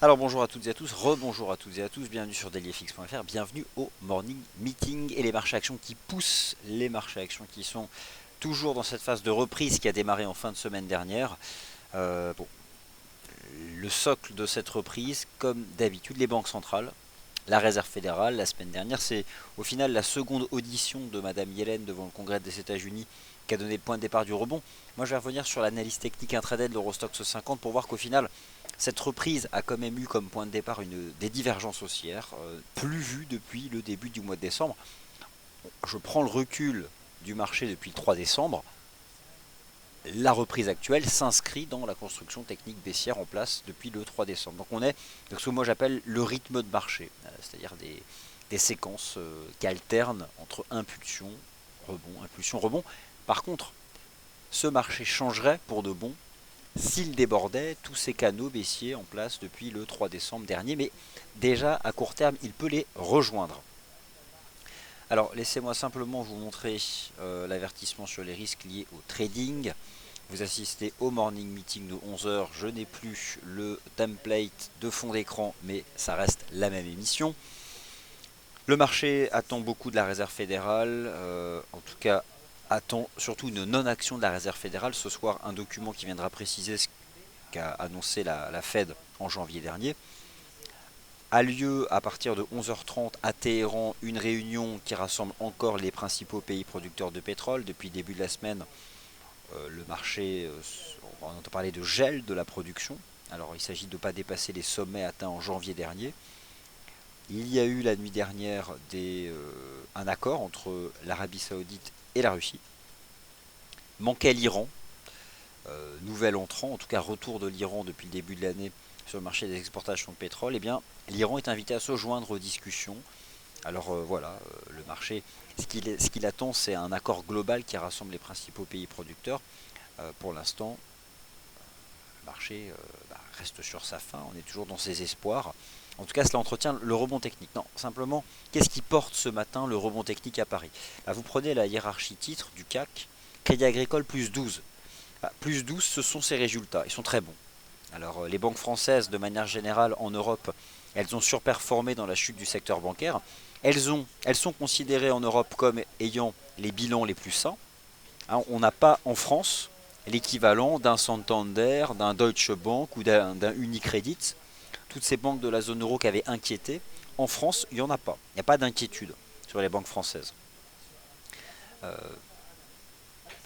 Alors bonjour à toutes et à tous, rebonjour à toutes et à tous, bienvenue sur dailyfx.fr, bienvenue au Morning Meeting et les marchés actions qui poussent, les marchés actions qui sont toujours dans cette phase de reprise qui a démarré en fin de semaine dernière. Bon, le socle de cette reprise, comme d'habitude, les banques centrales, la Réserve fédérale, la semaine dernière, c'est au final la seconde audition de Madame Yellen devant le Congrès des États-Unis qui a donné le point de départ du rebond. Moi, je vais revenir sur l'analyse technique intraday de l'Eurostoxx 50 pour voir qu'au final, cette reprise a quand même eu comme point de départ des divergences haussières, plus vues depuis le début du mois de décembre. Je prends le recul du marché depuis le 3 décembre. La reprise actuelle s'inscrit dans la construction technique baissière en place depuis le 3 décembre. Donc on est dans ce que moi j'appelle le rythme de marché, c'est-à-dire des séquences qui alternent entre impulsion, rebond, impulsion, rebond. Par contre, ce marché changerait pour de bon s'il débordait tous ces canaux baissiers en place depuis le 3 décembre dernier, mais déjà à court terme, il peut les rejoindre. Alors laissez-moi simplement vous montrer l'avertissement sur les risques liés au trading. Vous assistez au morning meeting de 11 h. Je n'ai plus le template de fond d'écran, mais ça reste la même émission. Le marché attend beaucoup de la Réserve fédérale, en tout cas attend surtout une non-action de la Réserve fédérale. Ce soir, un document qui viendra préciser ce qu'a annoncé la Fed en janvier dernier. A lieu à partir de 11 h 30 à Téhéran une réunion qui rassemble encore les principaux pays producteurs de pétrole. Depuis le début de la semaine, le marché, on entend parler de gel de la production. Alors il s'agit de ne pas dépasser les sommets atteints en janvier dernier. Il y a eu la nuit dernière un accord entre l'Arabie Saoudite et la Russie. Manquait l'Iran, nouvel entrant, en tout cas retour de l'Iran depuis le début de l'année sur le marché des exportations de pétrole. Eh bien, l'Iran est invité à se joindre aux discussions. Alors voilà, le marché, ce qu'il attend, c'est un accord global qui rassemble les principaux pays producteurs. Pour l'instant, le marché reste sur sa faim, on est toujours dans ses espoirs. En tout cas, cela entretient le rebond technique. Non, simplement, qu'est-ce qui porte ce matin le rebond technique à Paris? Vous prenez la hiérarchie titre du CAC, Crédit Agricole plus 12. Plus 12, ce sont ses résultats, ils sont très bons. Alors les banques françaises, de manière générale en Europe, elles ont surperformé dans la chute du secteur bancaire. Elles sont considérées en Europe comme ayant les bilans les plus sains. Hein, on n'a pas en France l'équivalent d'un Santander, d'un Deutsche Bank ou d'un Unicredit. Toutes ces banques de la zone euro qui avaient inquiété, en France, il n'y en a pas. Il n'y a pas d'inquiétude sur les banques françaises. Euh,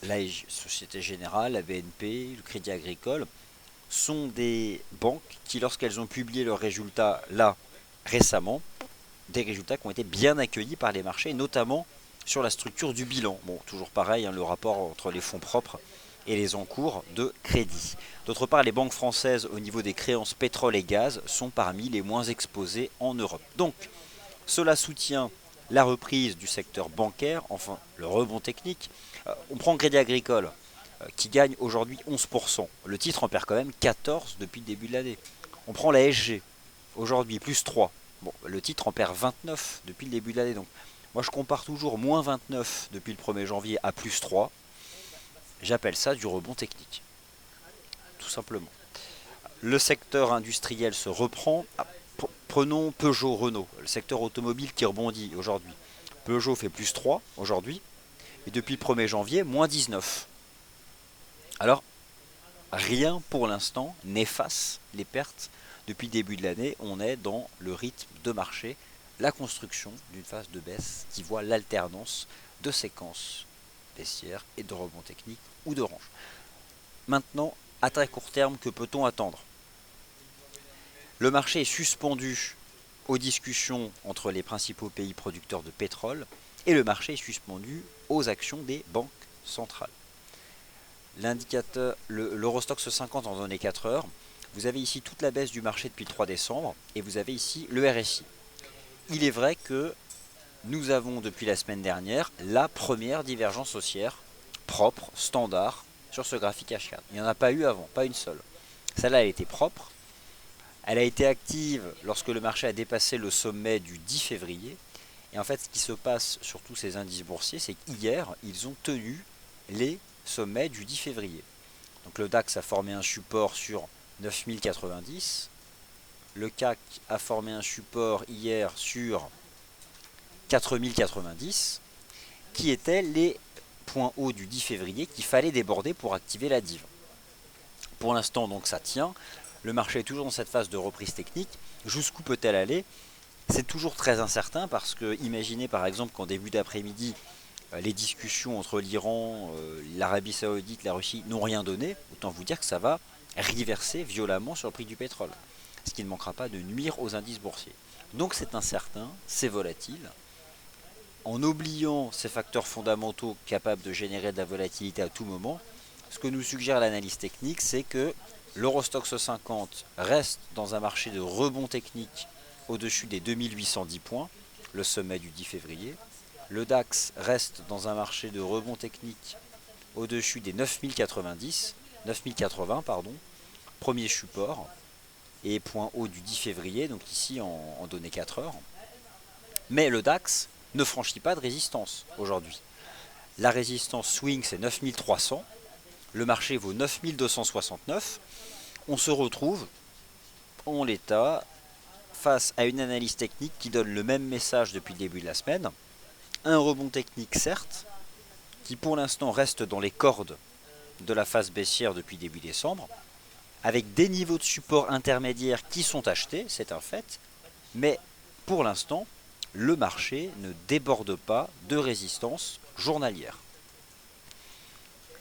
la Société Générale, la BNP, le Crédit Agricole sont des banques qui, lorsqu'elles ont publié leurs résultats là récemment, des résultats qui ont été bien accueillis par les marchés, notamment sur la structure du bilan. Bon, toujours pareil, hein, le rapport entre les fonds propres et les encours de crédit. D'autre part, les banques françaises au niveau des créances pétrole et gaz sont parmi les moins exposées en Europe. Donc, cela soutient la reprise du secteur bancaire, enfin le rebond technique. On prend Crédit Agricole qui gagne aujourd'hui 11%. Le titre en perd quand même 14 depuis le début de l'année. On prend la SG, aujourd'hui plus 3. Bon, le titre en perd 29 depuis le début de l'année. Donc moi je compare toujours moins 29 depuis le 1er janvier à plus 3. J'appelle ça du rebond technique. Tout simplement. Le secteur industriel se reprend. Prenons Peugeot-Renault, le secteur automobile qui rebondit aujourd'hui. Peugeot fait plus 3 aujourd'hui. Et depuis le 1er janvier, moins 19. Alors, rien pour l'instant n'efface les pertes depuis le début de l'année. On est dans le rythme de marché, la construction d'une phase de baisse qui voit l'alternance de séquences baissières et de rebonds techniques ou de range. Maintenant, à très court terme, que peut-on attendre? Le marché est suspendu aux discussions entre les principaux pays producteurs de pétrole et le marché est suspendu aux actions des banques centrales. L'indicateur, l'Eurostoxx 50 en données 4 heures, vous avez ici toute la baisse du marché depuis le 3 décembre et vous avez ici le RSI. Il est vrai que nous avons depuis la semaine dernière la première divergence haussière propre, standard, sur ce graphique H4. Il n'y en a pas eu avant, pas une seule. Celle-là, elle était propre. Elle a été active lorsque le marché a dépassé le sommet du 10 février. Et en fait, ce qui se passe sur tous ces indices boursiers, c'est qu'hier, ils ont tenu les sommets du 10 février. Donc le DAX a formé un support sur 9090. le CAC a formé un support hier sur 4090, qui étaient les points hauts du 10 février qu'il fallait déborder pour activer la div. Pour l'instant, donc ça tient. Le marché est toujours dans cette phase de reprise technique. Jusqu'où peut-elle aller? C'est toujours très incertain parce que imaginez par exemple qu'en début d'après-midi, les discussions entre l'Iran, l'Arabie Saoudite, la Russie n'ont rien donné. Autant vous dire que ça va riverser violemment sur le prix du pétrole. Ce qui ne manquera pas de nuire aux indices boursiers. Donc c'est incertain, c'est volatile. En oubliant ces facteurs fondamentaux capables de générer de la volatilité à tout moment, ce que nous suggère l'analyse technique, c'est que l'Eurostoxx 50 reste dans un marché de rebond technique au-dessus des 2810 points, le sommet du 10 février. Le DAX reste dans un marché de rebond technique au-dessus des 9080, pardon, premier support et point haut du 10 février, donc ici en données 4 heures. Mais le DAX ne franchit pas de résistance aujourd'hui. La résistance swing c'est 9300, le marché vaut 9269. On se retrouve en l'état face à une analyse technique qui donne le même message depuis le début de la semaine. Un rebond technique certes, qui pour l'instant reste dans les cordes de la phase baissière depuis début décembre, avec des niveaux de support intermédiaires qui sont achetés, c'est un fait, mais pour l'instant, le marché ne déborde pas de résistance journalière.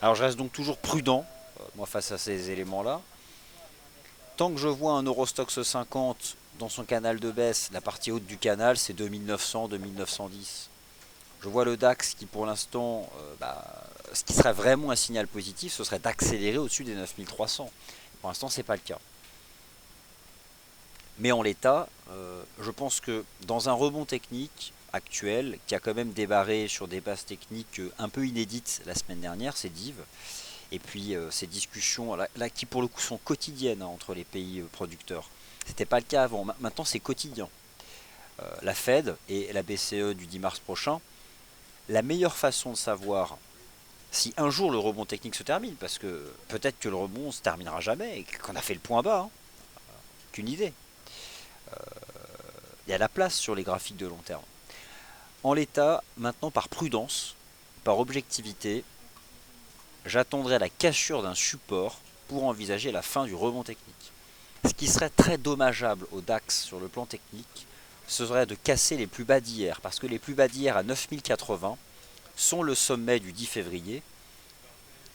Alors je reste donc toujours prudent, moi face à ces éléments-là. Tant que je vois un Eurostoxx 50 dans son canal de baisse, la partie haute du canal c'est 2900, 2910. Je vois le DAX qui pour l'instant, ce qui serait vraiment un signal positif, ce serait d'accélérer au-dessus des 9300. Pour l'instant c'est pas le cas. Mais en l'état, je pense que dans un rebond technique actuel, qui a quand même débarré sur des bases techniques un peu inédites la semaine dernière, c'est div, et puis ces discussions là qui pour le coup sont quotidiennes entre les pays producteurs. C'était pas le cas avant, maintenant c'est quotidien. La Fed et la BCE du 10 mars prochain, la meilleure façon de savoir si un jour le rebond technique se termine, parce que peut-être que le rebond se terminera jamais et qu'on a fait le point bas, qu'une idée. Il y a la place sur les graphiques de long terme. En l'état, maintenant par prudence, par objectivité, j'attendrai la cassure d'un support pour envisager la fin du rebond technique. Ce qui serait très dommageable au DAX sur le plan technique, ce serait de casser les plus bas d'hier, parce que les plus bas d'hier à 9080 sont le sommet du 10 février,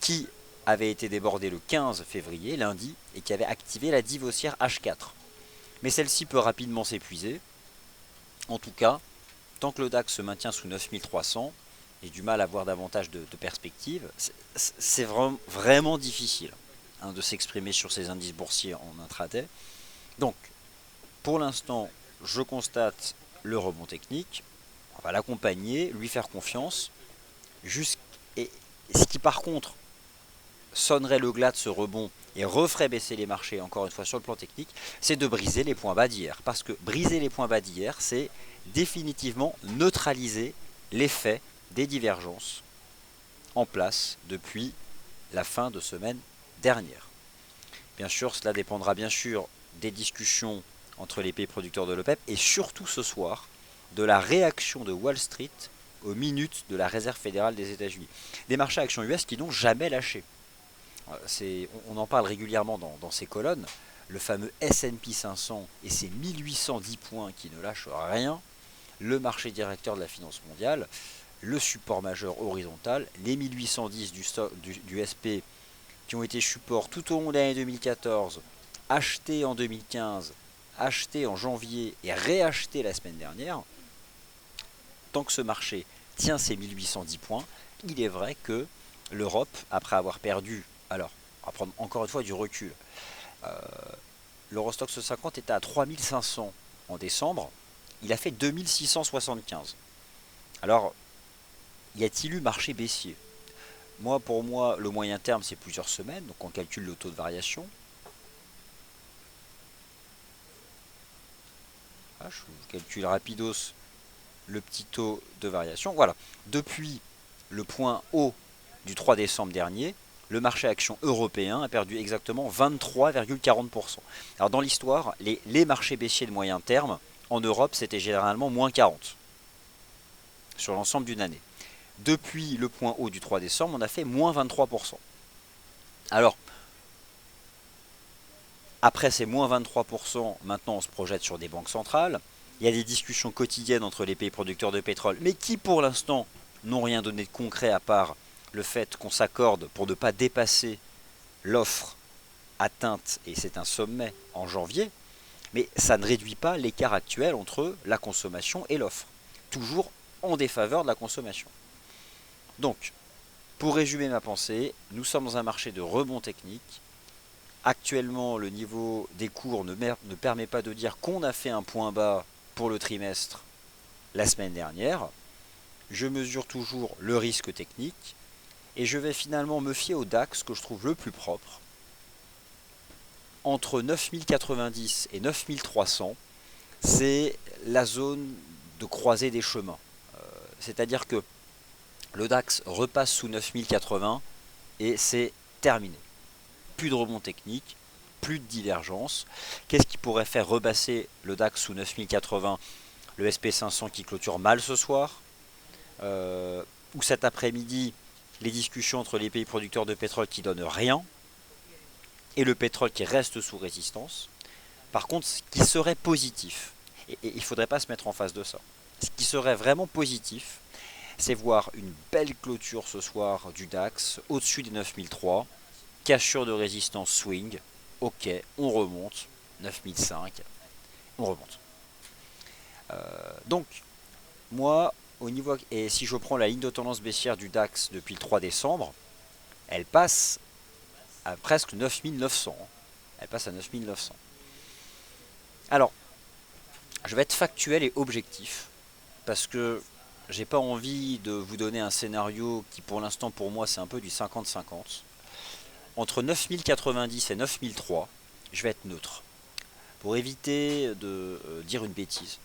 qui avait été débordé le 15 février, lundi, et qui avait activé la div haussière H4. Mais celle-ci peut rapidement s'épuiser. En tout cas, tant que le DAX se maintient sous 9300, j'ai du mal à voir davantage de perspectives. C'est vraiment difficile de s'exprimer sur ces indices boursiers en intraday. Donc, pour l'instant, je constate le rebond technique. On va l'accompagner, lui faire confiance. Et ce qui par contre sonnerait le glas de ce rebond et referait baisser les marchés encore une fois sur le plan technique, c'est de briser les points bas d'hier. Parce que briser les points bas d'hier, c'est définitivement neutraliser l'effet des divergences en place depuis la fin de semaine dernière. Bien sûr, cela dépendra bien sûr des discussions entre les pays producteurs de l'OPEP et surtout ce soir de la réaction de Wall Street aux minutes de la Réserve fédérale des États-Unis. Des marchés à actions US qui n'ont jamais lâché. On en parle régulièrement dans ces colonnes. Le fameux S&P 500 et ses 1810 points qui ne lâchent rien. Le marché directeur de la finance mondiale, le support majeur horizontal, les 1810 du SP qui ont été support tout au long de l'année 2014, achetés en 2015, achetés en janvier et réachetés la semaine dernière. Tant que ce marché tient ses 1810 points, il est vrai que l'Europe, après avoir perdu, alors on va prendre encore une fois du recul, l'Eurostoxx 50 était à 3500 en décembre, il a fait 2675. Alors, y a-t-il eu marché baissier? Pour moi, le moyen terme, c'est plusieurs semaines, donc on calcule le taux de variation. Je calcule rapidos le petit taux de variation. Voilà, depuis le point haut du 3 décembre dernier, le marché action européen a perdu exactement 23,40%. Alors dans l'histoire, les marchés baissiers de moyen terme, en Europe, c'était généralement moins 40 sur l'ensemble d'une année. Depuis le point haut du 3 décembre, on a fait moins 23%. Alors, après ces moins 23%, maintenant on se projette sur des banques centrales. Il y a des discussions quotidiennes entre les pays producteurs de pétrole, mais qui pour l'instant n'ont rien donné de concret à part le fait qu'on s'accorde pour ne pas dépasser l'offre atteinte, et c'est un sommet en janvier, mais ça ne réduit pas l'écart actuel entre la consommation et l'offre, toujours en défaveur de la consommation. Donc, pour résumer ma pensée, nous sommes dans un marché de rebond technique. Actuellement, le niveau des cours ne permet pas de dire qu'on a fait un point bas pour le trimestre la semaine dernière. Je mesure toujours le risque technique et je vais finalement me fier au DAX que je trouve le plus propre. Entre 9090 et 9300, c'est la zone de croisée des chemins. C'est-à-dire que le DAX repasse sous 9080 et c'est terminé. Plus de rebond technique, plus de divergence. Qu'est-ce qui pourrait faire rebasser le DAX sous 9080? Le SP500 qui clôture mal ce soir, ou cet après-midi, les discussions entre les pays producteurs de pétrole qui donnent rien, et le pétrole qui reste sous résistance. Par contre, ce qui serait positif, et il ne faudrait pas se mettre en face de ça, ce qui serait vraiment positif, c'est voir une belle clôture ce soir du DAX au-dessus des 9003, cassure de résistance swing, ok, on remonte, 9005, on remonte. Donc, moi, au niveau, et si je prends la ligne de tendance baissière du DAX depuis le 3 décembre, elle passe à presque 9900. Elle passe à 9900. Alors, je vais être factuel et objectif, parce que j'ai pas envie de vous donner un scénario qui pour l'instant pour moi c'est un peu du 50-50. Entre 9090 et 9003, je vais être neutre. Pour éviter de dire une bêtise.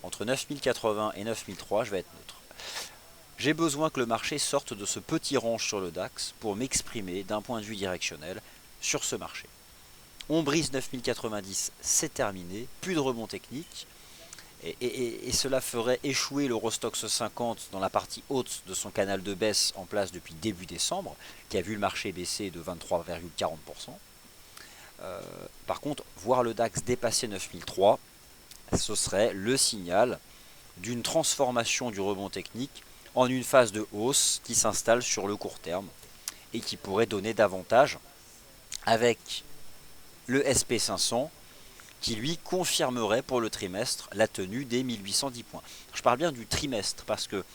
Entre 9080 et 9003, je vais être neutre. J'ai besoin que le marché sorte de ce petit range sur le DAX pour m'exprimer d'un point de vue directionnel sur ce marché. On brise 9090, c'est terminé, plus de rebond technique. Et cela ferait échouer l'Eurostoxx 50 dans la partie haute de son canal de baisse en place depuis début décembre, qui a vu le marché baisser de 23,40%. Par contre, voir le DAX dépasser 9003, ce serait le signal d'une transformation du rebond technique en une phase de hausse qui s'installe sur le court terme et qui pourrait donner davantage avec le SP500 qui lui confirmerait pour le trimestre la tenue des 1810 points. Je parle bien du trimestre parce que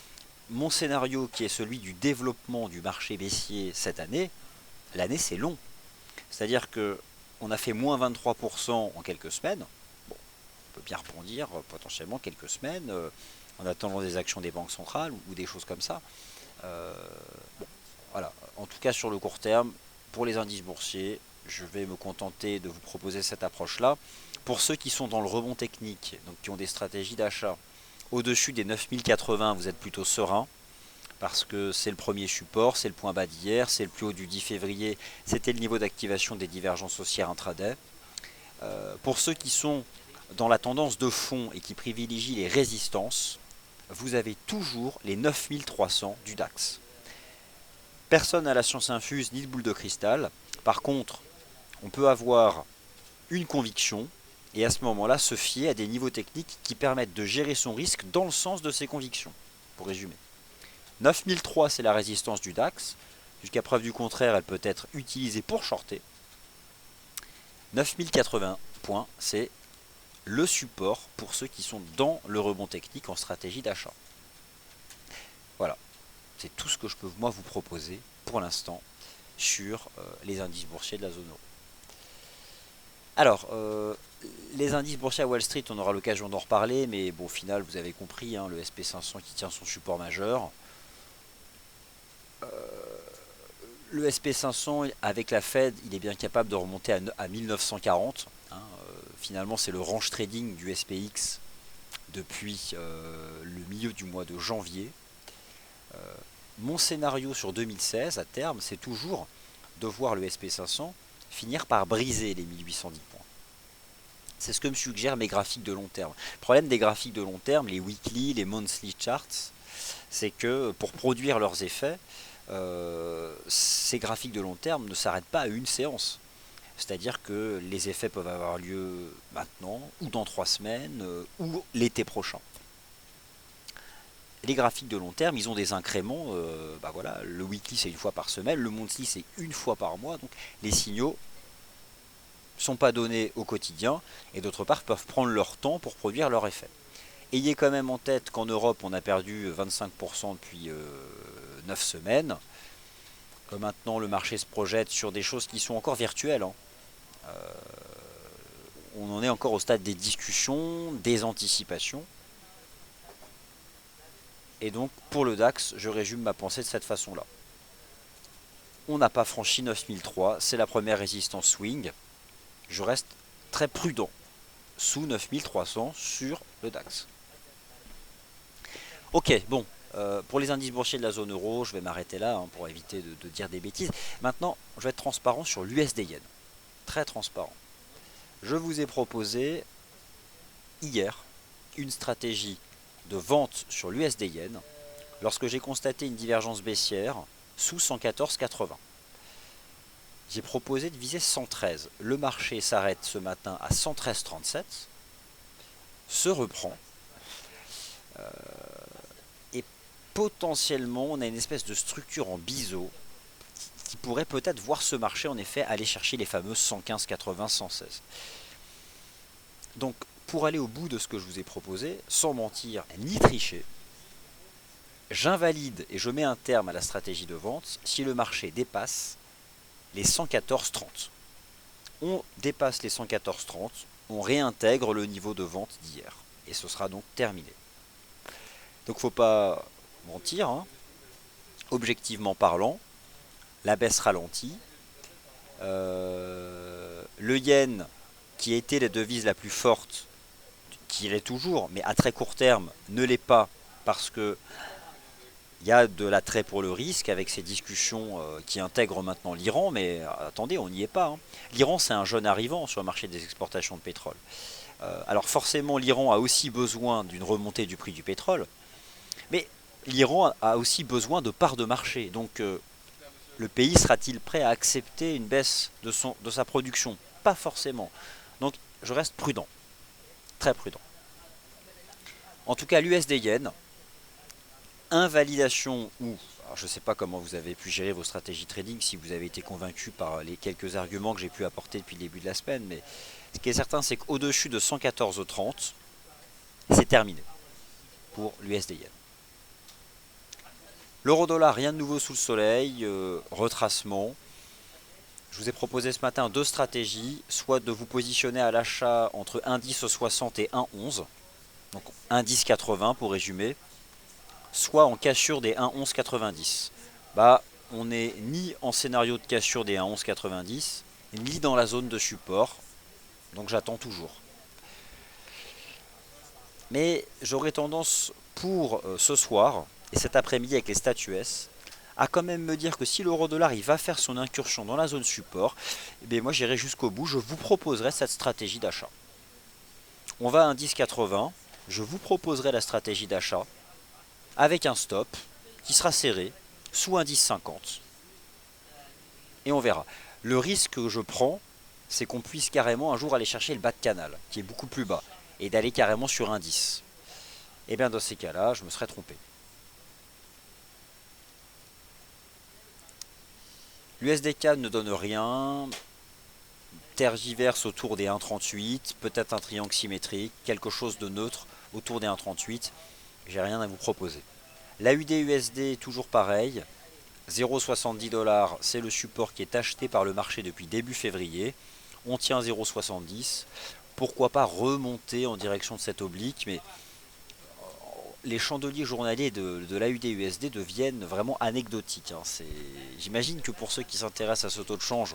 mon scénario qui est celui du développement du marché baissier cette année, l'année c'est long. C'est-à-dire que on a fait moins 23% en quelques semaines. Bon, on peut bien rebondir potentiellement quelques semaines en attendant des actions des banques centrales ou des choses comme ça. Bon, voilà. En tout cas sur le court terme, pour les indices boursiers, je vais me contenter de vous proposer cette approche-là. Pour ceux qui sont dans le rebond technique, donc qui ont des stratégies d'achat au-dessus des 9080, vous êtes plutôt serein parce que c'est le premier support, c'est le point bas d'hier, c'est le plus haut du 10 février, c'était le niveau d'activation des divergences haussières intraday. Pour ceux qui sont dans la tendance de fond et qui privilégient les résistances, vous avez toujours les 9300 du DAX. Personne n'a la science infuse ni de boule de cristal. Par contre, on peut avoir une conviction et à ce moment-là se fier à des niveaux techniques qui permettent de gérer son risque dans le sens de ses convictions. Pour résumer, 9003 c'est la résistance du DAX, jusqu'à preuve du contraire elle peut être utilisée pour shorter. 9080 points c'est le support pour ceux qui sont dans le rebond technique en stratégie d'achat. Voilà, c'est tout ce que je peux moi vous proposer pour l'instant sur les indices boursiers de la zone euro. Alors, les indices boursiers à Wall Street, on aura l'occasion d'en reparler, mais bon, au final, vous avez compris, hein, le SP500 qui tient son support majeur. Le SP500, avec la Fed, il est bien capable de remonter à 1940. Hein, finalement, c'est le range trading du SPX depuis le milieu du mois de janvier. Mon scénario sur 2016, à terme, c'est toujours de voir le SP500 finir par briser les 1810 points. C'est ce que me suggèrent mes graphiques de long terme. Le problème des graphiques de long terme, les weekly, les monthly charts, c'est que pour produire leurs effets, ces graphiques de long terme ne s'arrêtent pas à une séance. C'est-à-dire que les effets peuvent avoir lieu maintenant, ou dans 3 semaines, ou l'été prochain. Les graphiques de long terme, ils ont des incréments, voilà, le weekly c'est une fois par semaine, le monthly c'est une fois par mois, donc les signaux ne sont pas donnés au quotidien, et d'autre part peuvent prendre leur temps pour produire leur effet. Ayez quand même en tête qu'en Europe on a perdu 25% depuis 9 semaines, que maintenant le marché se projette sur des choses qui sont encore virtuelles, hein. On en est encore au stade des discussions, des anticipations. Et donc pour le DAX, je résume ma pensée de cette façon-là. On n'a pas franchi 9003, c'est la première résistance swing. Je reste très prudent sous 9300 sur le DAX. Ok, bon, pour les indices boursiers de la zone euro, je vais m'arrêter là hein, pour éviter de dire des bêtises. Maintenant, je vais être transparent sur l'USD Yen. Très transparent. Je vous ai proposé hier une stratégie de vente sur l'USD Yen lorsque j'ai constaté une divergence baissière sous 114,80. J'ai proposé de viser 113. Le marché s'arrête ce matin à 113,37, se reprend et potentiellement on a une espèce de structure en biseau qui pourrait peut-être voir ce marché en effet aller chercher les fameux 115,80, 116. Donc pour aller au bout de ce que je vous ai proposé, sans mentir ni tricher, j'invalide et je mets un terme à la stratégie de vente si le marché dépasse les 114,30. On dépasse les 114,30, on réintègre le niveau de vente d'hier. Et ce sera donc terminé. Donc faut pas mentir, hein. Objectivement parlant, la baisse ralentit. Le yen, qui a été la devise la plus forte, qui l'est toujours, mais à très court terme, ne l'est pas parce que il y a de l'attrait pour le risque avec ces discussions qui intègrent maintenant l'Iran, mais attendez, on n'y est pas, hein. L'Iran, c'est un jeune arrivant sur le marché des exportations de pétrole. Alors forcément, l'Iran a aussi besoin d'une remontée du prix du pétrole, mais l'Iran a aussi besoin de parts de marché. Donc le pays sera-t-il prêt à accepter une baisse de sa production? Pas forcément. Donc je reste prudent, très prudent. En tout cas, l'USD Yen, invalidation ou, alors je ne sais pas comment vous avez pu gérer vos stratégies trading, si vous avez été convaincu par les quelques arguments que j'ai pu apporter depuis le début de la semaine, mais ce qui est certain, c'est qu'au-dessus de 114,30, c'est terminé pour l'USD Yen. L'euro-dollar, rien de nouveau sous le soleil, retracement. Je vous ai proposé ce matin deux stratégies, soit de vous positionner à l'achat entre 1,1060 et 1,11, donc 1,1080 pour résumer, soit en cassure des 1,1190. Bah, on n'est ni en scénario de cassure des 1,1190, ni dans la zone de support, donc j'attends toujours. Mais j'aurais tendance pour ce soir, et cet après-midi avec les stats US, à quand même me dire que si l'euro-dollar il va faire son incursion dans la zone support, eh bien moi j'irai jusqu'au bout, je vous proposerai cette stratégie d'achat. On va à 1,1080, je vous proposerai la stratégie d'achat avec un stop qui sera serré sous 1,1050. Et on verra. Le risque que je prends, c'est qu'on puisse carrément un jour aller chercher le bas de canal, qui est beaucoup plus bas, et d'aller carrément sur 1,10. Et bien dans ces cas-là, je me serais trompé. L'USDK ne donne rien, tergiverse autour des 1,38, peut-être un triangle symétrique, quelque chose de neutre autour des 1,38. J'ai rien à vous proposer. L'AUD-USD, toujours pareil, 0,70$, c'est le support qui est acheté par le marché depuis début février. On tient 0,70. Pourquoi pas remonter en direction de cette oblique, mais les chandeliers journaliers de l'AUD-USD deviennent vraiment anecdotiques, hein. J'imagine que pour ceux qui s'intéressent à ce taux de change,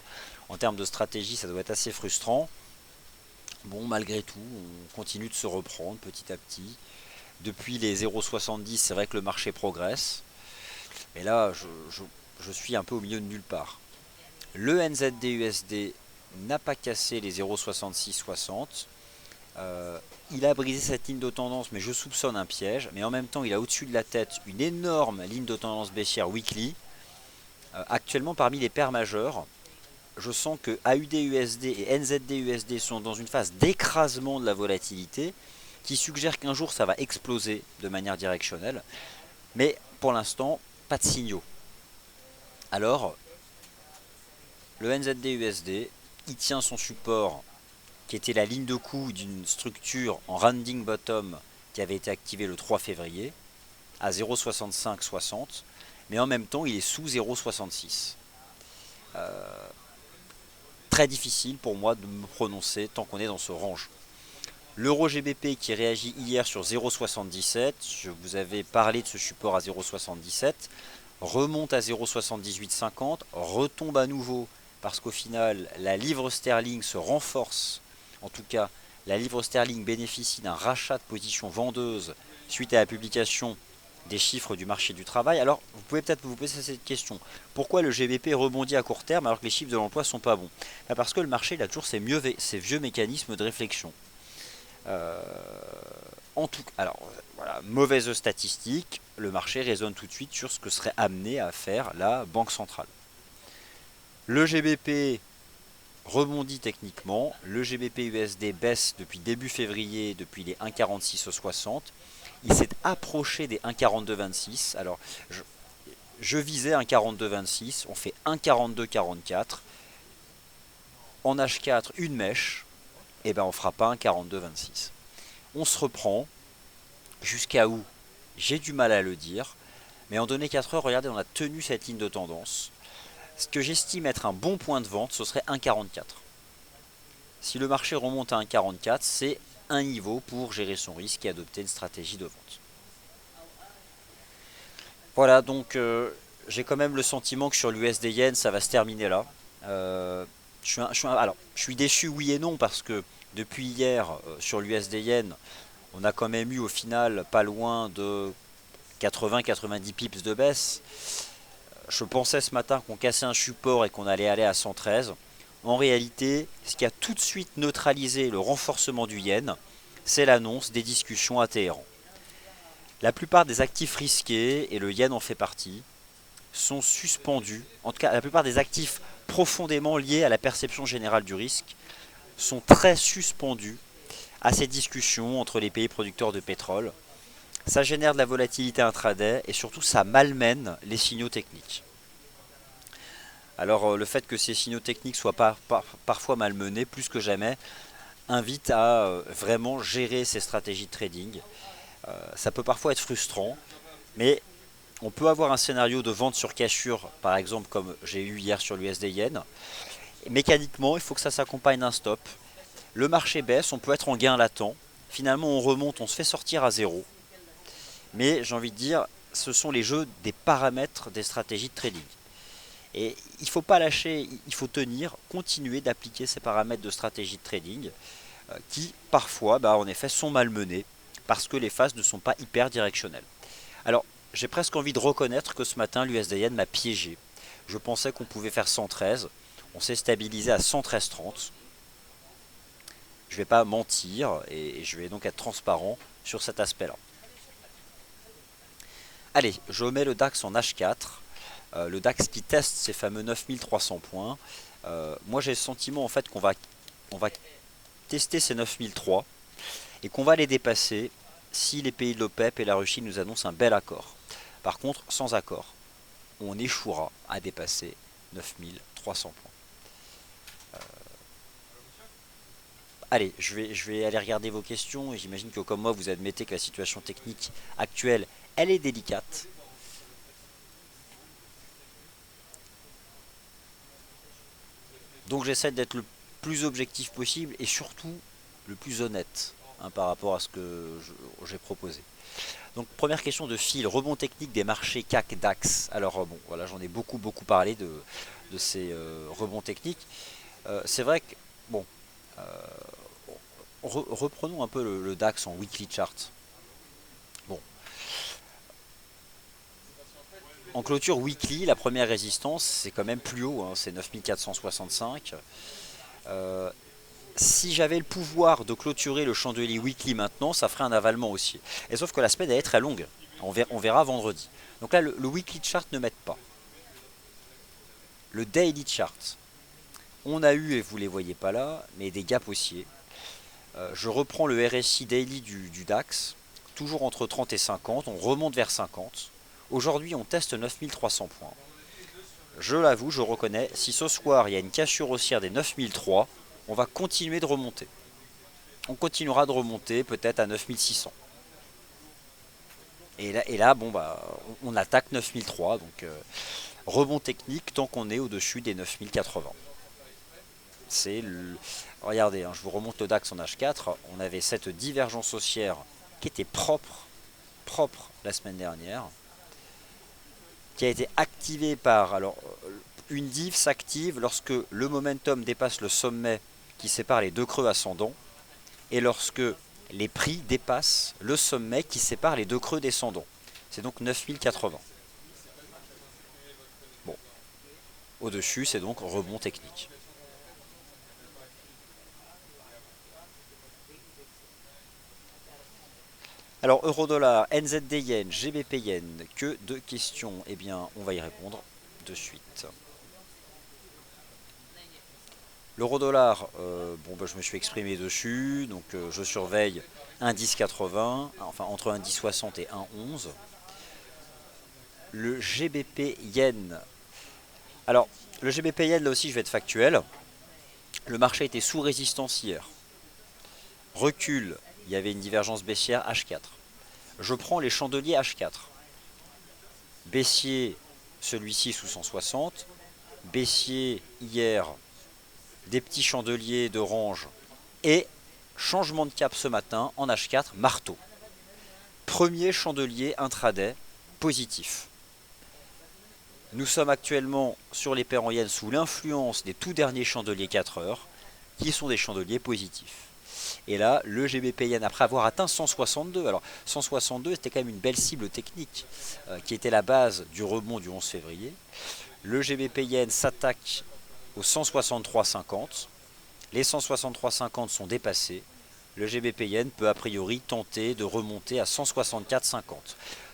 en termes de stratégie, ça doit être assez frustrant. Bon, malgré tout, on continue de se reprendre petit à petit. Depuis les 0,70, c'est vrai que le marché progresse. Mais là, je suis un peu au milieu de nulle part. Le NZD-USD n'a pas cassé les 0,6660. Il a brisé cette ligne de tendance, mais je soupçonne un piège. Mais en même temps, il a au-dessus de la tête une énorme ligne de tendance baissière weekly. Actuellement, parmi les paires majeures, je sens que AUD-USD et NZD-USD sont dans une phase d'écrasement de la volatilité qui suggère qu'un jour ça va exploser de manière directionnelle. Mais pour l'instant, pas de signaux. Alors, le NZD-USD, il tient son support qui était la ligne de coup d'une structure en rounding bottom qui avait été activée le 3 février à 0,6560, mais en même temps il est sous 0,66. Très difficile pour moi de me prononcer tant qu'on est dans ce range. L'euro GBP qui réagit hier sur 0,77, je vous avais parlé de ce support à 0,77, remonte à 0,7850, retombe à nouveau parce qu'au final la livre sterling se renforce. En tout cas, la livre sterling bénéficie d'un rachat de position vendeuse suite à la publication des chiffres du marché du travail. Alors, vous pouvez peut-être vous poser cette question. Pourquoi le GBP rebondit à court terme alors que les chiffres de l'emploi ne sont pas bons? Parce que le marché il a toujours ces vieux mécanismes de réflexion. Alors, voilà, mauvaise statistique, le marché raisonne tout de suite sur ce que serait amené à faire la Banque centrale. Le GBP rebondit techniquement, le GBP USD baisse depuis début février, depuis les 1,4660. Il s'est approché des 1,4226. Alors, je visais 1,4226, on fait 1,4244. En H4, une mèche, et ben on fera pas 1,4226. On se reprend, jusqu'à où j'ai du mal à le dire, mais en donné 4 heures, regardez, on a tenu cette ligne de tendance. Ce que j'estime être un bon point de vente, ce serait 1,44. Si le marché remonte à 1,44, c'est un niveau pour gérer son risque et adopter une stratégie de vente. Voilà, donc j'ai quand même le sentiment que sur l'USD Yen, ça va se terminer là. Alors, je suis déçu oui et non parce que depuis hier, sur l'USD Yen, on a quand même eu au final pas loin de 80-90 pips de baisse. Je pensais ce matin qu'on cassait un support et qu'on allait aller à 113. En réalité, ce qui a tout de suite neutralisé le renforcement du yen, c'est l'annonce des discussions à Téhéran. La plupart des actifs risqués, et le yen en fait partie, sont suspendus. En tout cas, la plupart des actifs profondément liés à la perception générale du risque sont très suspendus à ces discussions entre les pays producteurs de pétrole. Ça génère de la volatilité intraday et surtout ça malmène les signaux techniques. Alors le fait que ces signaux techniques soient parfois malmenés, plus que jamais, invite à vraiment gérer ces stratégies de trading. Ça peut parfois être frustrant, mais on peut avoir un scénario de vente sur cassure, par exemple comme j'ai eu hier sur l'USD Yen. Mécaniquement, il faut que ça s'accompagne d'un stop. Le marché baisse, on peut être en gain latent. Finalement, on remonte, on se fait sortir à zéro. Mais j'ai envie de dire, ce sont les jeux des paramètres des stratégies de trading. Et il ne faut pas lâcher, il faut tenir, continuer d'appliquer ces paramètres de stratégie de trading qui, parfois, en effet, sont malmenés parce que les phases ne sont pas hyper directionnelles. Alors, j'ai presque envie de reconnaître que ce matin, l'USD Yen m'a piégé. Je pensais qu'on pouvait faire 113. On s'est stabilisé à 113,30. Je ne vais pas mentir et je vais donc être transparent sur cet aspect-là. Allez, je mets le DAX en H4. Le DAX qui teste ces fameux 9300 points. Moi, j'ai le sentiment en fait qu'on va tester ces 9003 et qu'on va les dépasser si les pays de l'OPEP et la Russie nous annoncent un bel accord. Par contre, sans accord, on échouera à dépasser 9300 points. Allez, je vais aller regarder vos questions et j'imagine que comme moi, vous admettez que la situation technique actuelle, elle est délicate. Donc j'essaie d'être le plus objectif possible et surtout le plus honnête par rapport à ce que j'ai proposé. Donc première question de Phil, rebond technique des marchés CAC DAX. Alors bon, voilà, j'en ai beaucoup parlé de ces rebonds techniques. C'est vrai que, bon, reprenons un peu le DAX en weekly chart. Bon. En clôture weekly, la première résistance, c'est quand même plus haut, hein, c'est 9465. Si j'avais le pouvoir de clôturer le chandelier weekly maintenant, ça ferait un avalement haussier. Et sauf que la semaine elle est très longue. On verra vendredi. Donc là, le weekly chart ne m'aide pas. Le daily chart. On a eu, et vous ne les voyez pas là, mais des gaps haussiers. Je reprends le RSI daily du DAX, toujours entre 30 et 50. On remonte vers 50. Aujourd'hui, on teste 9300 points. Je l'avoue, je reconnais, si ce soir il y a une cassure haussière des 9003, on va continuer de remonter. On continuera de remonter peut-être à 9600. Et là bon, bah, on attaque 9003, donc rebond technique tant qu'on est au-dessus des 9080. Regardez, hein, je vous remonte le DAX en H4, on avait cette divergence haussière qui était propre la semaine dernière, qui a été activée par... Alors, une div s'active lorsque le momentum dépasse le sommet qui sépare les deux creux ascendants et lorsque les prix dépassent le sommet qui sépare les deux creux descendants. C'est donc 9080. Bon, au-dessus, c'est donc rebond technique. Alors, euro-dollar, NZD yen, GBP yen, que de questions. Eh bien, on va y répondre de suite. L'euro-dollar, bon, bah, je me suis exprimé dessus, donc je surveille 1,1080, enfin entre 1,1060 et 1,11. Le GBP yen. Alors, le GBP yen, là aussi, je vais être factuel. Le marché était sous résistance hier. Recul, il y avait une divergence baissière H4. Je prends les chandeliers H4. Baissier, celui-ci sous 160. Baissier hier, des petits chandeliers d'orange. Et changement de cap ce matin en H4, marteau. Premier chandelier intraday positif. Nous sommes actuellement sur les paires en yens sous l'influence des tout derniers chandeliers 4 heures, qui sont des chandeliers positifs. Et là, le GBP yen, après avoir atteint 162, alors 162 c'était quand même une belle cible technique, qui était la base du rebond du 11 février. Le GBP yen s'attaque aux 163,50. Les 163,50 sont dépassés. Le GBP yen peut a priori tenter de remonter à 164,50.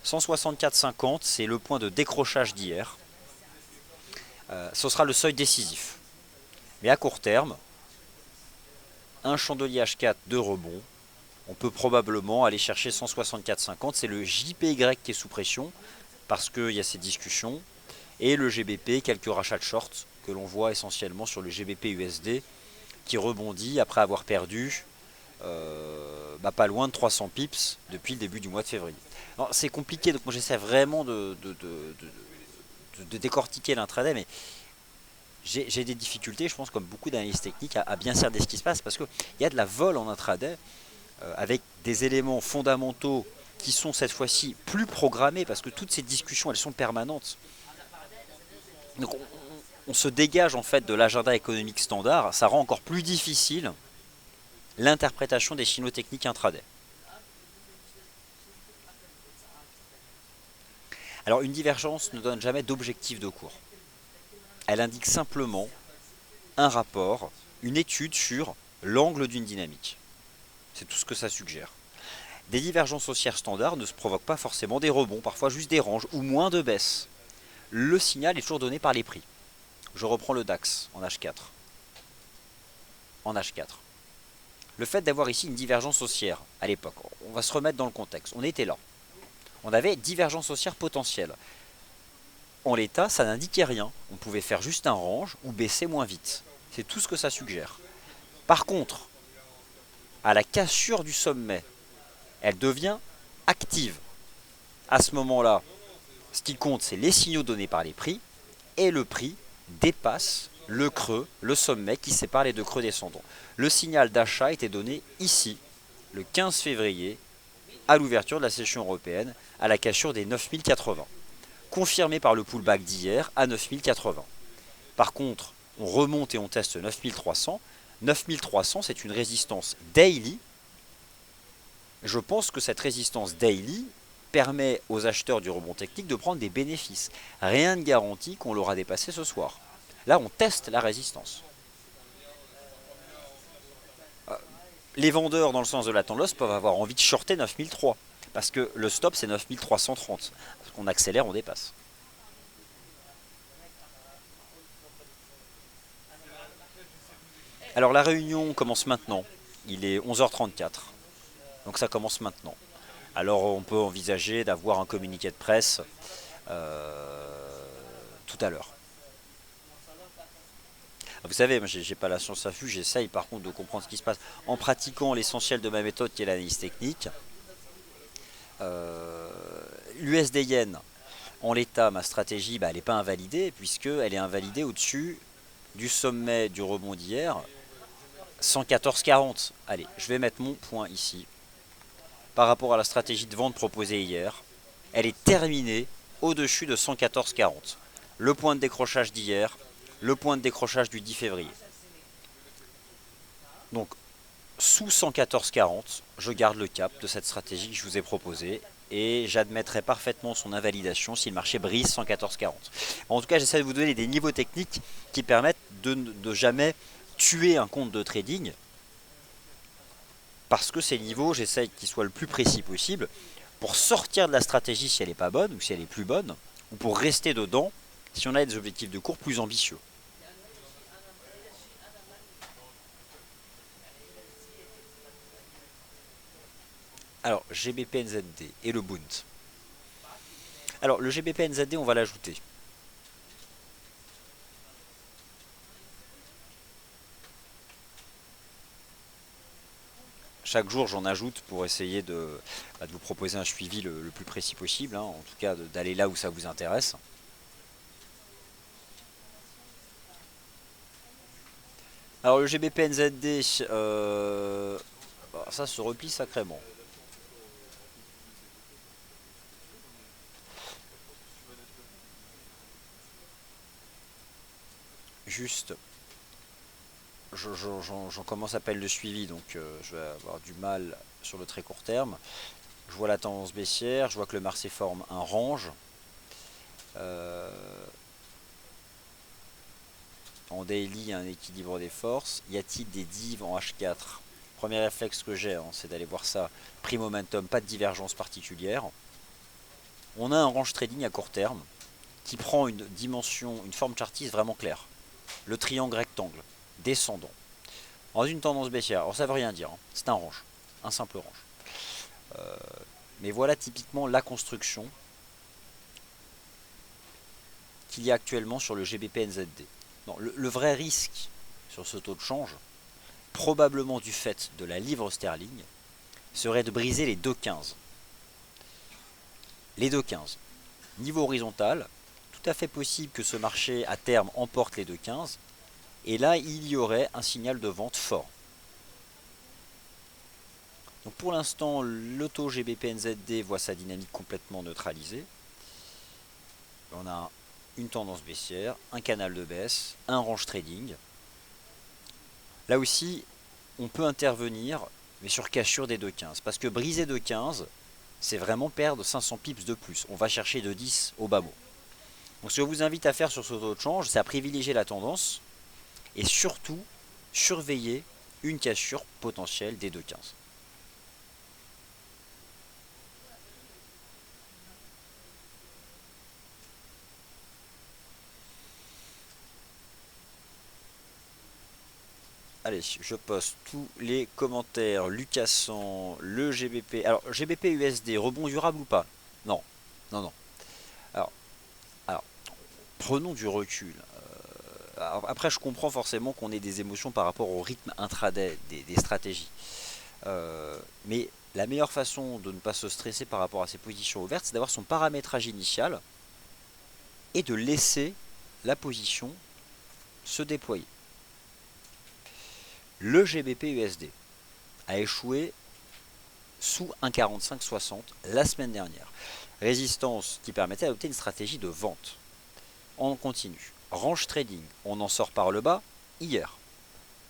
164,50, c'est le point de décrochage d'hier. Ce sera le seuil décisif. Mais à court terme, un chandelier H4 de rebond, on peut probablement aller chercher 164,50. C'est le JPY qui est sous pression, parce qu'il y a ces discussions. Et le GBP, quelques rachats de short que l'on voit essentiellement sur le GBP USD, qui rebondit après avoir perdu pas loin de 300 pips depuis le début du mois de février. C'est compliqué, donc moi j'essaie vraiment de décortiquer l'intraday, mais j'ai des difficultés, je pense, comme beaucoup d'analystes techniques, à bien cerner ce qui se passe, parce qu'il y a de la vol en intraday, avec des éléments fondamentaux qui sont cette fois-ci plus programmés, parce que toutes ces discussions, elles sont permanentes. Donc on se dégage en fait de l'agenda économique standard, ça rend encore plus difficile l'interprétation des signaux techniques intraday. Alors une divergence ne donne jamais d'objectif de cours. Elle indique simplement un rapport, une étude sur l'angle d'une dynamique. C'est tout ce que ça suggère. Des divergences haussières standards ne se provoquent pas forcément des rebonds, parfois juste des ranges ou moins de baisses. Le signal est toujours donné par les prix. Je reprends le DAX en H4. En H4. Le fait d'avoir ici une divergence haussière à l'époque, on va se remettre dans le contexte, on était là. On avait divergence haussière potentielle. En l'état, ça n'indiquait rien. On pouvait faire juste un range ou baisser moins vite. C'est tout ce que ça suggère. Par contre, à la cassure du sommet, elle devient active. À ce moment-là, ce qui compte, c'est les signaux donnés par les prix, et le prix dépasse le creux, le sommet qui sépare les deux creux descendants. Le signal d'achat était donné ici, le 15 février, à l'ouverture de la session européenne, à la cassure des 9080. Confirmé par le pullback d'hier à 9080. Par contre, on remonte et on teste 9300. 9300, c'est une résistance daily. Je pense que cette résistance daily, permet aux acheteurs du rebond technique de prendre des bénéfices. Rien ne garantit qu'on l'aura dépassé ce soir. Là, on teste la résistance. Les vendeurs, dans le sens de la loss, peuvent avoir envie de shorter 9003. Parce que le stop, c'est 9330. Parce qu'on accélère, on dépasse. Alors, la réunion commence maintenant. Il est 11h34. Donc, ça commence maintenant. Alors, on peut envisager d'avoir un communiqué de presse tout à l'heure. Vous savez, moi j'ai pas la science infuse, j'essaye par contre de comprendre ce qui se passe en pratiquant l'essentiel de ma méthode qui est l'analyse technique. L'USD Yen, en l'état, ma stratégie, elle n'est pas invalidée puisqu'elle est invalidée au-dessus du sommet du rebond d'hier, 114,40. Allez, je vais mettre mon point ici. Par rapport à la stratégie de vente proposée hier, elle est terminée au-dessus de 114,40. Le point de décrochage d'hier, le point de décrochage du 10 février. Donc, sous 114,40, je garde le cap de cette stratégie que je vous ai proposée et j'admettrai parfaitement son invalidation si le marché brise 114,40. En tout cas, j'essaie de vous donner des niveaux techniques qui permettent de jamais tuer un compte de trading parce que ces niveaux, j'essaie qu'ils soient le plus précis possible pour sortir de la stratégie si elle n'est pas bonne ou si elle est plus bonne ou pour rester dedans si on a des objectifs de cours plus ambitieux. Alors, GBP-NZD et le Bund. Alors, le GBP-NZD, on va l'ajouter. Chaque jour, j'en ajoute pour essayer de vous proposer un suivi le plus précis possible, hein, en tout cas d'aller là où ça vous intéresse. Alors, le GBP-NZD, ça se replie sacrément. Juste, j'en commence à peine le suivi, donc je vais avoir du mal sur le très court terme. Je vois la tendance baissière, je vois que le marché forme un range. En daily, un équilibre des forces. Y a-t-il des divs en H4? Premier réflexe que j'ai, c'est d'aller voir ça. Prix momentum, pas de divergence particulière. On a un range trading à court terme qui prend une dimension, une forme chartiste vraiment claire. Le triangle rectangle, descendant, dans une tendance baissière. Alors ça veut rien dire, c'est un range, un simple range. Mais voilà typiquement la construction qu'il y a actuellement sur le GBP-NZD. Le vrai risque sur ce taux de change, probablement du fait de la livre sterling, serait de briser les 2,15. Les 2,15. Niveau horizontal, tout à fait possible que ce marché à terme emporte les 2,15. Et là, il y aurait un signal de vente fort. Donc pour l'instant, le taux GBP-NZD voit sa dynamique complètement neutralisée. On a une tendance baissière, un canal de baisse, un range trading. Là aussi, on peut intervenir, mais sur cassure des 2,15. Parce que briser 2,15, c'est vraiment perdre 500 pips de plus. On va chercher de 10 au bas mot. Donc ce que je vous invite à faire sur ce taux de change, c'est à privilégier la tendance et surtout surveiller une cassure potentielle des 2,15. Allez, je poste tous les commentaires. Lucassan, le GBP. Alors, GBP USD, rebond durable ou pas? Non, non, non. Alors, prenons du recul. Après, je comprends forcément qu'on ait des émotions par rapport au rythme intraday des stratégies. Mais la meilleure façon de ne pas se stresser par rapport à ces positions ouvertes, c'est d'avoir son paramétrage initial et de laisser la position se déployer. Le GBP USD a échoué sous 1,4560 la semaine dernière. Résistance qui permettait d'adopter une stratégie de vente. On continue. Range trading, on en sort par le bas hier.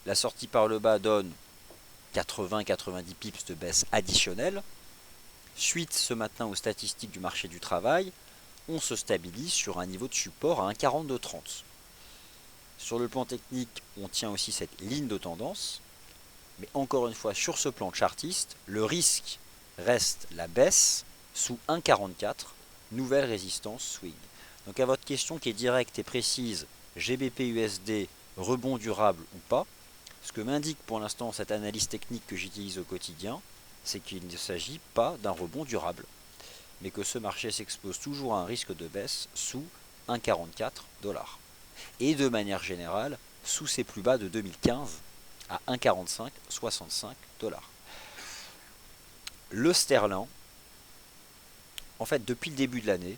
La sortie par le bas donne 80-90 pips de baisse additionnelle. Suite ce matin aux statistiques du marché du travail, on se stabilise sur un niveau de support à 1,4230. Sur le plan technique, on tient aussi cette ligne de tendance, mais encore une fois, sur ce plan chartiste, le risque reste la baisse sous 1,44, nouvelle résistance swing. Donc à votre question qui est directe et précise, GBP-USD, rebond durable ou pas, ce que m'indique pour l'instant cette analyse technique que j'utilise au quotidien, c'est qu'il ne s'agit pas d'un rebond durable, mais que ce marché s'expose toujours à un risque de baisse sous 1,44$. Et de manière générale, sous ses plus bas de 2015 à 1,4565$. Le sterling, en fait, depuis le début de l'année,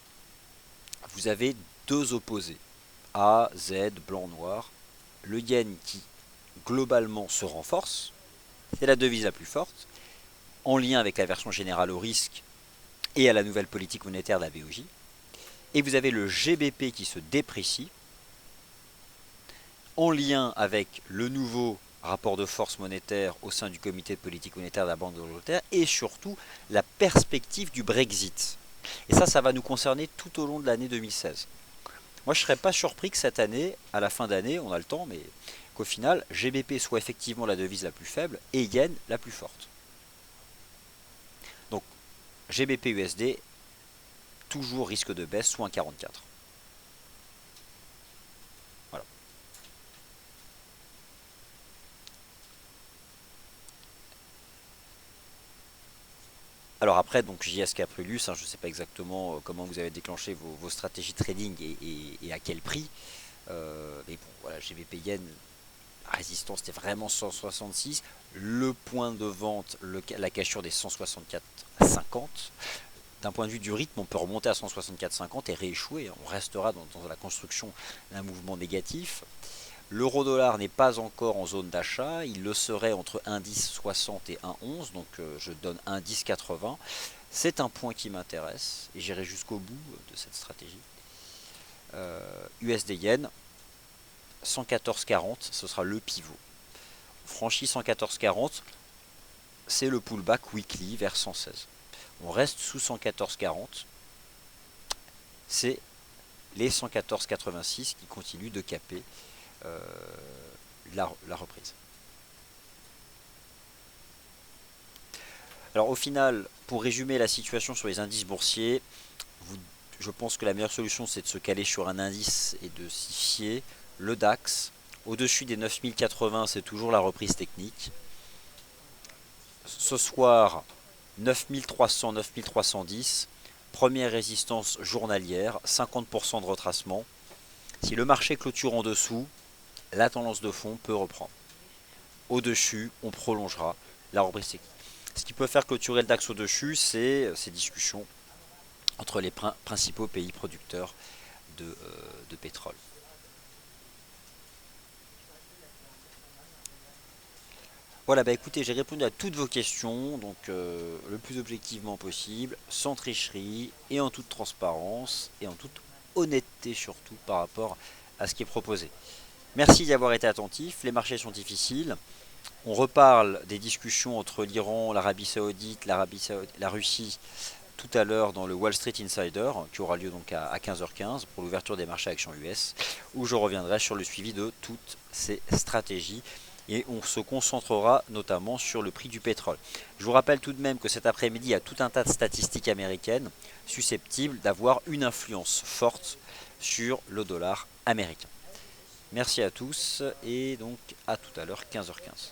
vous avez deux opposés. A, Z, blanc, noir. Le yen qui, globalement, se renforce. C'est la devise la plus forte, en lien avec la version générale au risque et à la nouvelle politique monétaire de la BOJ. Et vous avez le GBP qui se déprécie, en lien avec le nouveau rapport de force monétaire au sein du comité de politique monétaire de la Banque d'Angleterre et surtout la perspective du Brexit. Et ça va nous concerner tout au long de l'année 2016. Moi, je ne serais pas surpris que cette année, à la fin d'année, on a le temps, mais qu'au final, GBP soit effectivement la devise la plus faible et Yen la plus forte. Donc, GBP-USD, toujours risque de baisse, sous 1,44. Voilà. Alors après, donc JS Caprulus, je ne sais pas exactement comment vous avez déclenché vos stratégies trading et à quel prix. Mais bon, voilà, GBP Yen, la résistance c'était vraiment 166. Le point de vente, la cassure des 164,50. D'un point de vue du rythme, on peut remonter à 164,50 et rééchouer. On restera dans la construction d'un mouvement négatif. L'euro-dollar n'est pas encore en zone d'achat, il le serait entre 1,1060 et 1,11, donc je donne 1,1080. C'est un point qui m'intéresse et j'irai jusqu'au bout de cette stratégie. USD Yen, 114,40, ce sera le pivot. Franchi 114,40, c'est le pullback weekly vers 116. On reste sous 114,40, c'est les 114,86 qui continuent de caper la reprise. Alors au final, pour résumer la situation sur les indices boursiers, je pense que la meilleure solution c'est de se caler sur un indice et de s'y fier. Le DAX, au-dessus des 9080, c'est toujours la reprise technique. Ce soir, 9300, 9310, première résistance journalière, 50% de retracement. Si le marché clôture en dessous, la tendance de fond peut reprendre. Au-dessus, on prolongera la reprise technique. Ce qui peut faire clôturer le DAX au-dessus, c'est ces discussions entre les principaux pays producteurs de pétrole. Voilà, bah écoutez, j'ai répondu à toutes vos questions, donc le plus objectivement possible, sans tricherie et en toute transparence et en toute honnêteté surtout par rapport à ce qui est proposé. Merci d'y avoir été attentif, les marchés sont difficiles. On reparle des discussions entre l'Iran, l'Arabie Saoudite, la Russie tout à l'heure dans le Wall Street Insider qui aura lieu donc à 15h15 pour l'ouverture des marchés actions US où je reviendrai sur le suivi de toutes ces stratégies et on se concentrera notamment sur le prix du pétrole. Je vous rappelle tout de même que cet après-midi il y a tout un tas de statistiques américaines susceptibles d'avoir une influence forte sur le dollar américain. Merci à tous et donc à tout à l'heure 15h15.